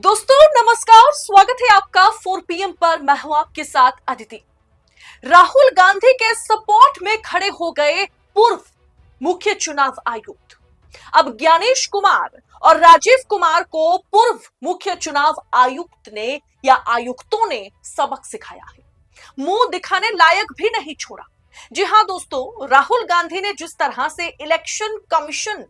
दोस्तों नमस्कार, स्वागत है आपका 4 PM पर। मैं हूं आपके साथ अदिति। राहुल गांधी के सपोर्ट में खड़े हो गए पूर्व मुख्य चुनाव आयुक्त। अब ज्ञानेश कुमार और राजीव कुमार को पूर्व मुख्य चुनाव आयुक्त ने या आयुक्तों ने सबक सिखाया है, मुंह दिखाने लायक भी नहीं छोड़ा। जी हां दोस्तों, राहुल गांधी ने जिस तरह से इलेक्शन कमीशन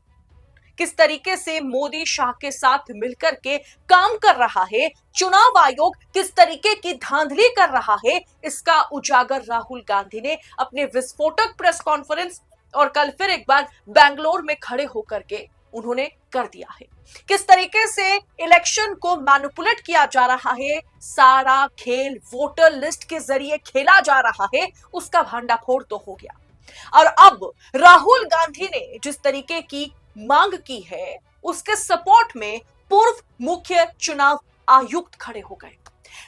किस तरीके से मोदी शाह के साथ मिलकर के काम कर रहा है, चुनाव आयोग किस तरीके की धांधली कर रहा है, इसका उजागर राहुल गांधी ने अपने विस्फोटक प्रेस कॉन्फ्रेंस और कल फिर एक बार बेंगलोर में खड़े होकर के उन्होंने कर दिया है। किस तरीके से इलेक्शन को मैनिपुलेट किया जा रहा है, सारा खेल वोटर लिस्ट के जरिए खेला जा रहा है, उसका भांडाफोड़ तो हो गया। और अब राहुल गांधी ने जिस तरीके की मांग की है, उसके सपोर्ट में पूर्व मुख्य चुनाव आयुक्त खड़े हो गए।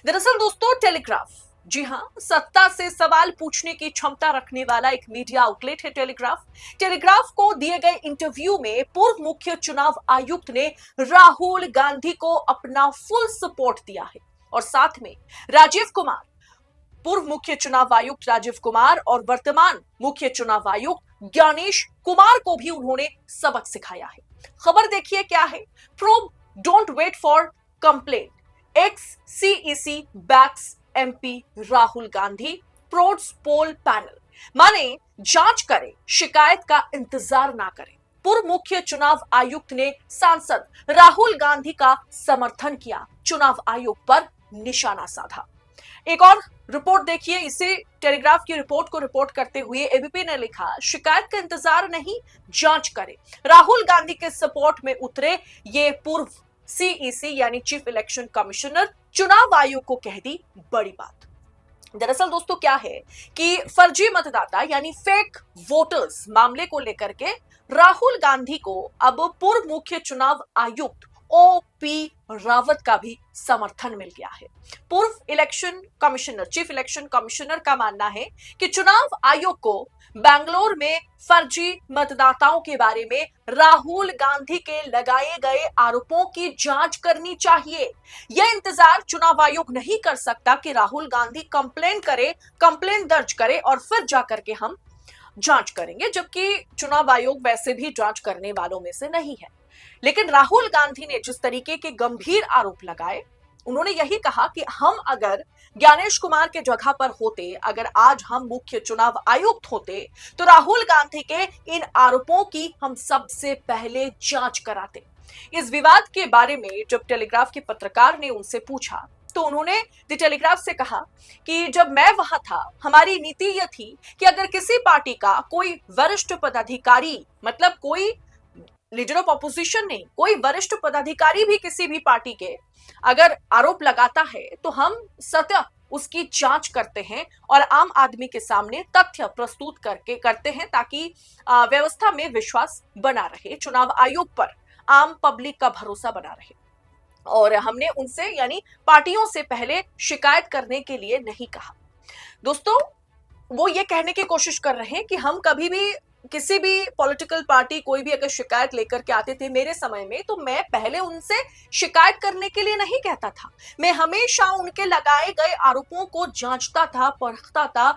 दरअसल दोस्तों, टेलीग्राफ, जी हां, सत्ता से सवाल पूछने की क्षमता रखने वाला एक मीडिया आउटलेट है टेलीग्राफ को दिए गए इंटरव्यू में पूर्व मुख्य चुनाव आयुक्त ने राहुल गांधी को अपना फुल सपोर्ट दिया है और साथ में राजीव कुमार, पूर्व मुख्य चुनाव आयुक्त राजीव कुमार और वर्तमान मुख्य चुनाव आयुक्त ज्ञानेश कुमार को भी उन्होंने सबक सिखाया है। खबर देखिए क्या है। Probe don't wait for complaint, ex CEC backs MP Rahul Gandhi, prods poll panel, माने जांच करे, शिकायत का इंतजार ना करे। पूर्व मुख्य चुनाव आयुक्त ने सांसद राहुल गांधी का समर्थन किया, चुनाव आयोग पर निशाना साधा। एक और रिपोर्ट देखिए, इसे टेलीग्राफ की रिपोर्ट को रिपोर्ट करते हुए एबीपी ने लिखा, शिकायत का इंतजार नहीं, जांच करें। राहुल गांधी के सपोर्ट में उतरे ये पूर्व सीईसी यानी चीफ इलेक्शन कमिश्नर, चुनाव आयोग को कह दी बड़ी बात। दरअसल दोस्तों क्या है कि फर्जी मतदाता यानी फेक वोटर्स मामले को लेकर के राहुल गांधी को अब पूर्व मुख्य चुनाव आयुक्त ओपी रावत का भी समर्थन मिल गया है। पूर्व election commissioner, chief election commissioner का मानना है कि चुनाव आयोग को बेंगलोर में फर्जी मतदाताओं के बारे में राहुल गांधी के लगाए गए आरोपों की जांच करनी चाहिए। यह इंतजार चुनाव आयोग नहीं कर सकता कि राहुल गांधी कंप्लेंट दर्ज करे और फिर जाकर के हम जांच करेंगे, जबकि चुनाव आयोग वैसे भी जांच करने वालों में से नहीं है। लेकिन राहुल गांधी ने जिस तरीके के गंभीर आरोप लगाए, उन्होंने यही कहा कि हम अगर ज्ञानेश कुमार के जगह पर होते, अगर आज हम मुख्य चुनाव आयुक्त होते, तो राहुल गांधी के इन आरोपों की हम सबसे पहले जांच कराते। इस विवाद के बारे में जब टेलीग्राफ के पत्रकार ने उनसे पूछा तो उन्होंने द टेलीग्राफ से कहा कि जब मैं वहां था, हमारी नीति यह थी कि अगर किसी पार्टी का कोई वरिष्ठ पदाधिकारी, मतलब कोई लीडर ऑफ ऑपोजिशन नहीं, कोई वरिष्ठ पदाधिकारी भी किसी भी पार्टी के अगर आरोप लगाता है तो हम सतत उसकी जांच करते हैं और आम आदमी के सामने तथ्य प्रस्तुत करते हैं ताकि व्यवस्था में विश्वास बना रहे, चुनाव आयोग पर आम पब्लिक का भरोसा बना रहे। और हमने उनसे यानी पार्टियों से पहले शिकायत करने के लिए नहीं कहा। दोस्तों, वो ये कहने की कोशिश कर रहे हैं कि हम कभी भी किसी भी पॉलिटिकल पार्टी कोई भी अगर शिकायत लेकर के आते थे मेरे समय में, तो मैं पहले उनसे शिकायत करने के लिए नहीं कहता था, मैं हमेशा उनके लगाए गए आरोपों को जांचता था, परखता था,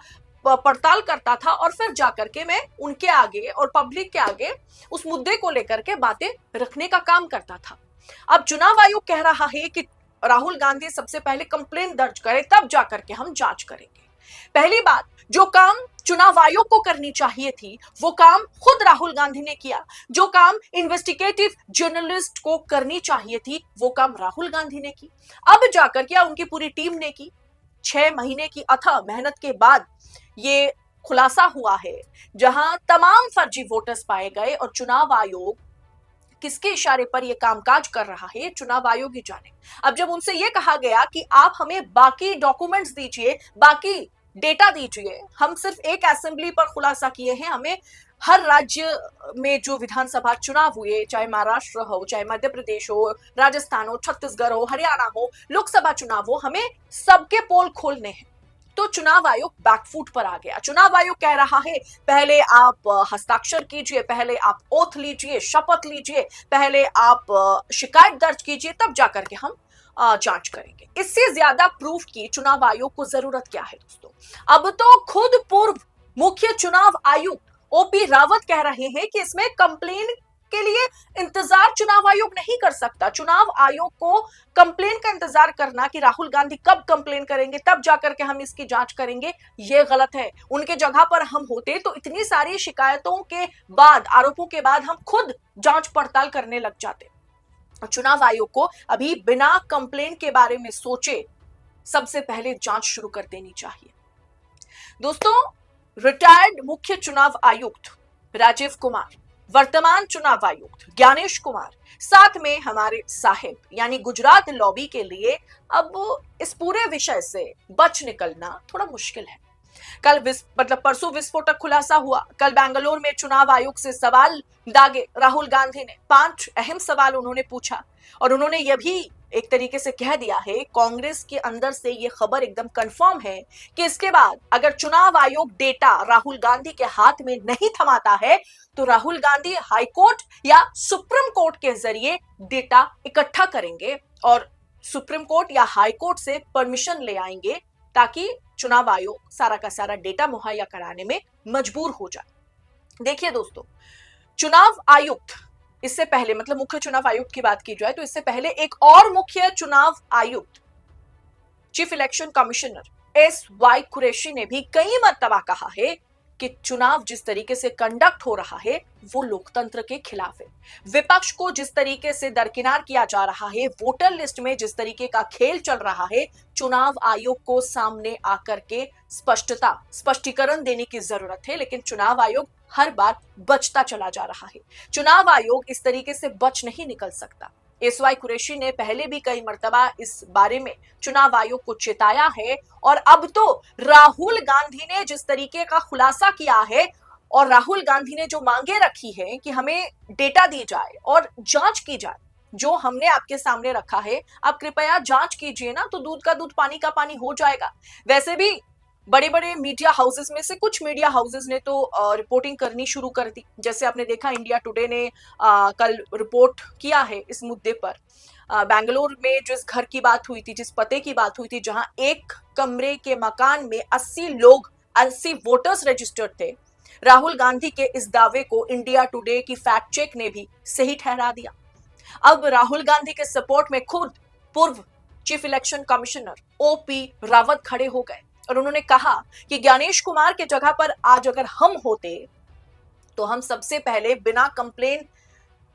पड़ताल करता था और फिर जाकर के मैं उनके आगे और पब्लिक के आगे उस मुद्दे को लेकर के बातें रखने का काम करता था। अब चुनाव आयोग कह रहा है कि राहुल गांधी सबसे पहले कंप्लेंट दर्ज करे, तब जाकर के हम जांच करेंगे। पहली बात, जो काम चुनाव आयोग को करनी चाहिए थी वो काम खुद राहुल गांधी ने किया। जो काम इन्वेस्टिगेटिव जर्नलिस्ट को करनी चाहिए थी वो काम राहुल गांधी ने की। अब जाकर के उनकी पूरी टीम ने की। 6 महीने की अथक मेहनत के बाद ये खुलासा हुआ है, जहां तमाम फर्जी वोटर्स पाए गए और चुनाव आयोग किसके इशारे पर यह कामकाज कर रहा है, चुनाव आयोग ही जाने। अब जब उनसे यह कहा गया कि आप हमें बाकी डॉक्यूमेंट्स दीजिए, बाकी डेटा दीजिए, हम सिर्फ एक असेंबली पर खुलासा किए हैं, हमें हर राज्य में जो विधानसभा चुनाव हुए, चाहे महाराष्ट्र हो, चाहे मध्य प्रदेश हो, राजस्थान हो, छत्तीसगढ़ हो, हरियाणा हो, लोकसभा चुनाव हो, हमें सबके पोल खोलने हैं। तो चुनाव आयोग बैकफुट पर आ गया। चुनाव आयोग कह रहा है पहले आप हस्ताक्षर कीजिए, पहले आप ओथ लीजिए, शपथ लीजिए, पहले आप शिकायत दर्ज कीजिए, तब जाकर के हम जांच करेंगे। इससे ज्यादा प्रूफ की चुनाव आयोग को जरूरत क्या है दोस्तों? अब तो खुद पूर्व मुख्य चुनाव आयुक्त ओपी रावत कह रहे हैं कि इसमें कंप्लेन के लिए इंतजार चुनाव आयोग नहीं कर सकता। चुनाव आयोग को कंप्लेन का इंतजार करना कि राहुल गांधी कब कंप्लेन करेंगे तब जाकर के हम इसकी जांच करेंगे, यह गलत है। उनके जगह पर हम होते तो इतनी सारी शिकायतों के बाद, आरोपों के बाद हम खुद जांच पड़ताल करने लग जाते। चुनाव आयोग को अभी बिना कंप्लेन के बारे में सोचे सबसे पहले जांच शुरू कर देनी चाहिए। दोस्तों, रिटायर्ड मुख्य चुनाव आयुक्त राजीव कुमार, वर्तमान चुनाव आयुक्त ज्ञानेश कुमार, साथ में हमारे साहिब यानी गुजरात लॉबी के लिए अब इस पूरे विषय से बच निकलना थोड़ा मुश्किल है। कल परसों विस्फोटक खुलासा हुआ। कल बेंगलुरु में चुनाव आयोग से सवाल दागे राहुल गांधी ने। 5 अहम सवाल उन्होंने पूछा और उन्होंने यह भी एक तरीके से कह दिया है, कांग्रेस के अंदर से यह खबर एकदम कंफर्म है कि इसके बाद अगर चुनाव आयोग डेटा राहुल गांधी के हाथ में नहीं थमाता है तो राहुल गांधी हाईकोर्ट या सुप्रीम कोर्ट के जरिए डेटा इकट्ठा करेंगे और सुप्रीम कोर्ट या हाईकोर्ट से परमिशन ले आएंगे ताकि चुनाव आयोग सारा का सारा डेटा मुहैया कराने में मजबूर हो जाए। देखिए दोस्तों, चुनाव आयुक्त इससे पहले, मतलब मुख्य चुनाव आयुक्त की बात की जाए तो इससे पहले एक और मुख्य चुनाव आयुक्त chief election commissioner SY Qureshi ने भी कई मर्तबा कहा है कि चुनाव जिस तरीके से कंडक्ट हो रहा है वो लोकतंत्र के खिलाफ है। विपक्ष को जिस तरीके से दरकिनार किया जा रहा है, वोटर लिस्ट में जिस तरीके का खेल चल रहा है, चुनाव आयोग को सामने आकर के स्पष्टीकरण देने की जरूरत है। लेकिन चुनाव आयोग हर बार बचता चला जा रहा है। चुनाव आयोग इस तरीके से बच नहीं निकल सकता। SY कुरैशी ने पहले भी कई मर्तबा इस बारे में चुनाव आयोग को चेताया है और अब तो राहुल गांधी ने जिस तरीके का खुलासा किया है और राहुल गांधी ने जो मांगे रखी है कि हमें डेटा दी जाए और जांच की जाए, जो हमने आपके सामने रखा है, आप कृपया जांच कीजिए ना, तो दूध का दूध पानी का पानी हो जाएगा। वैसे भी बड़े बड़े मीडिया हाउसेस में से कुछ मीडिया हाउसेस ने तो रिपोर्टिंग करनी शुरू कर दी। जैसे आपने देखा, इंडिया टुडे ने कल रिपोर्ट किया है इस मुद्दे पर। बेंगलुरु में जिस घर की बात हुई थी, जिस पते की बात हुई थी, जहां एक कमरे के मकान में 80 वोटर्स रजिस्टर्ड थे, राहुल गांधी के इस दावे को इंडिया टुडे की फैक्ट चेक ने भी सही ठहरा दिया। अब राहुल गांधी के सपोर्ट में खुद पूर्व chief election commissioner OP Rawat खड़े हो गए और उन्होंने कहा कि ज्ञानेश कुमार के जगह पर आज अगर हम होते तो हम सबसे पहले बिना कंप्लेन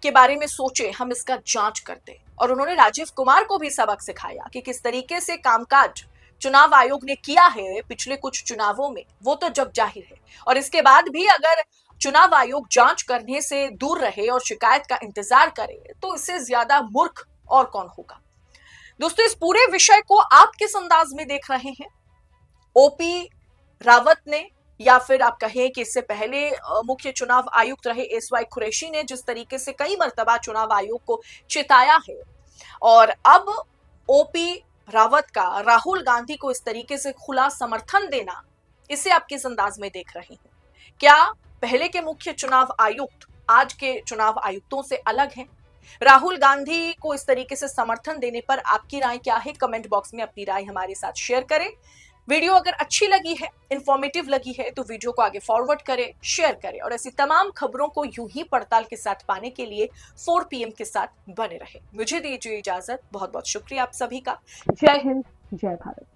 के बारे में सोचे हम इसका जांच करते। और उन्होंने राजीव कुमार को भी सबक सिखाया कि किस तरीके से कामकाज चुनाव आयोग ने किया है पिछले कुछ चुनावों में, वो तो जग जाहिर है। और इसके बाद भी अगर चुनाव आयोग जांच करने से दूर रहे और शिकायत का इंतजार करे तो इससे ज्यादा मूर्ख और कौन होगा। दोस्तों, इस पूरे विषय को आप किस अंदाज में देख रहे हैं? OP रावत ने, या फिर आप कहें कि इससे पहले मुख्य चुनाव आयुक्त रहे SY कुरैशी ने जिस तरीके से कई मर्तबा चुनाव आयोग को चेताया है, और अब OP रावत का राहुल गांधी को इस तरीके से खुला समर्थन देना, इसे आप किस अंदाज में देख रहे हैं? क्या पहले के मुख्य चुनाव आयुक्त आज के चुनाव आयुक्तों से अलग हैं? राहुल गांधी को इस तरीके से समर्थन देने पर आपकी राय क्या है? कमेंट बॉक्स में अपनी राय हमारे साथ शेयर करें। वीडियो अगर अच्छी लगी है, इंफॉर्मेटिव लगी है, तो वीडियो को आगे फॉरवर्ड करें, शेयर करें और ऐसी तमाम खबरों को यूं ही पड़ताल के साथ पाने के लिए 4 PM के साथ बने रहें। मुझे दीजिए इजाजत। बहुत बहुत शुक्रिया आप सभी का। जय हिंद, जय भारत।